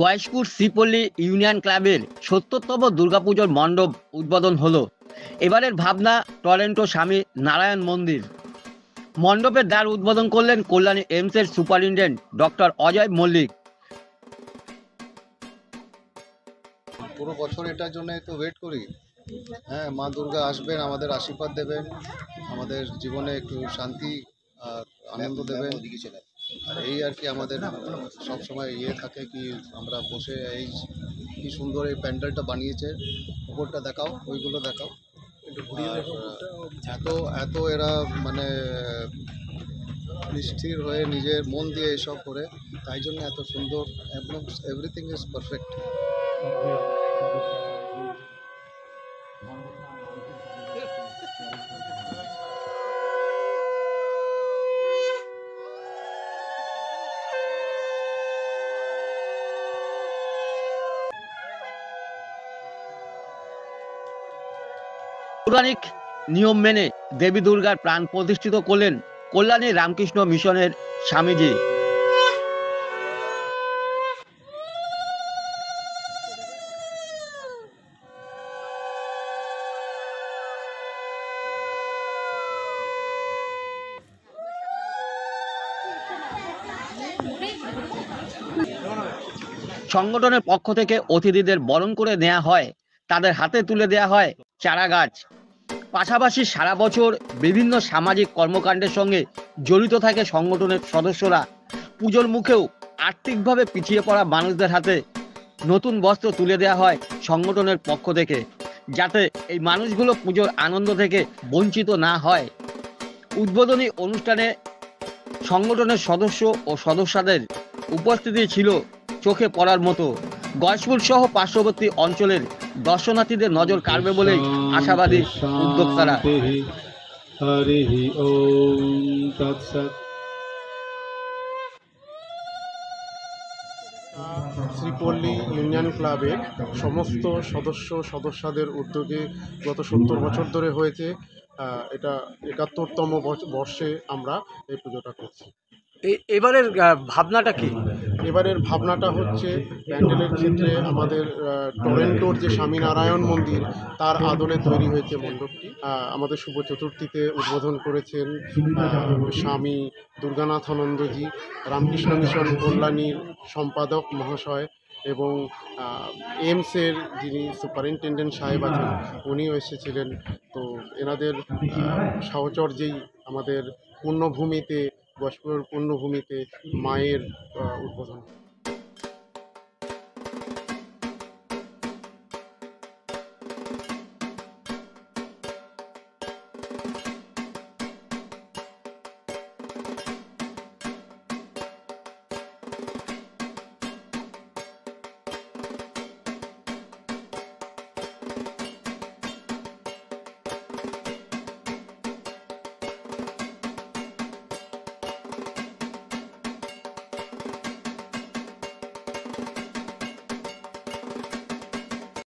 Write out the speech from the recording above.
Gayeshpur Sripalli union ক্লাবের ৭০তম দুর্গাপুজোর মণ্ডপ উদ্বোধন হলো। এবারের ভাবনা টরন্টো স্বামী নারায়ণ মন্দির। মণ্ডপের দ্বার উদ্বোধন করলেন কল্যাণী এইমসের সুপারিনটেন্ডেন্ট ডক্টর অজয় মল্লিক। পুরো বছর এটার জন্য তো ওয়েট করি। হ্যাঁ, মা দুর্গা আসবেন, আমাদের আশীর্বাদ দেবেন, আমাদের জীবনে একটু শান্তি আর আনন্দ দেবেন। আর এই আর কি আমাদের সব সময় থাকে কি আমরা বসে এই কি সুন্দর এই প্যান্ডেলটা বানিয়েছে, উপরটা দেখাও, ওইগুলো দেখাও। আর এত এত এরা মানে স্থির হয়ে নিজের মন দিয়ে এসব করে, তাই জন্য এত সুন্দর, একদম এভরিথিং ইজ পারফেক্ট। পৌরাণিক নিয়ম মেনে দেবী দুর্গার প্রাণ প্রতিষ্ঠিত করলেন কল্যাণী রামকৃষ্ণ মিশনের স্বামীজি। সংগঠনের পক্ষ থেকে অতিথিদের বরণ করে নেওয়া হয়, তাদের হাতে তুলে দেওয়া হয় চারা গাছ। পাশাপাশি সারা বছর বিভিন্ন সামাজিক কর্মকাণ্ডের সঙ্গে জড়িত থাকে সংগঠনের সদস্যরা। পুজোর মুখেও আর্থিকভাবে পিছিয়ে পড়া মানুষদের হাতে নতুন বস্ত্র তুলে দেওয়া হয় সংগঠনের পক্ষ থেকে, যাতে এই মানুষগুলো পুজোর আনন্দ থেকে বঞ্চিত না হয়। উদ্বোধনী অনুষ্ঠানে সংগঠনের সদস্য ও সদস্যদের উপস্থিতি ছিল চোখে পড়ার মতো। গয়েশপুর সহ পার্শ্ববর্তী অঞ্চলের দর্শনার্থীদের নজর কাড়বে বলেই আশাবাদী উদ্যোক্তারা। শ্রীপল্লী ইউনিয়ন ক্লাবের সমস্ত সদস্যদের উদ্যোগে গত ৭০ বছর ধরে হয়েছে। এটা ৭১তম বর্ষে আমরা এই পুজোটা করছি। এবারের ভাবনাটা কি? এবারের ভাবনাটা হচ্ছে প্যান্ডেলের ক্ষেত্রে আমাদের টরন্টোর যে স্বামীনারায়ণ মন্দির, তার আদলে তৈরি হয়েছে মণ্ডপটি। আমাদের শুভ চতুর্থীতে উদ্বোধন করেছেন স্বামী দুর্গানাথানন্দজি, রামকৃষ্ণ মিশন কল্যাণীর সম্পাদক মহাশয়, এবং এইমসের যিনি সুপারিনটেন্ডেন্ট সাহেব আছেন উনিও এসেছিলেন। তো এনাদের সাহচর্যেই আমাদের পুণ্যভূমিতে, গয়েশপুরের পুণ্যভূমিতে মায়ের উদ্বোধন।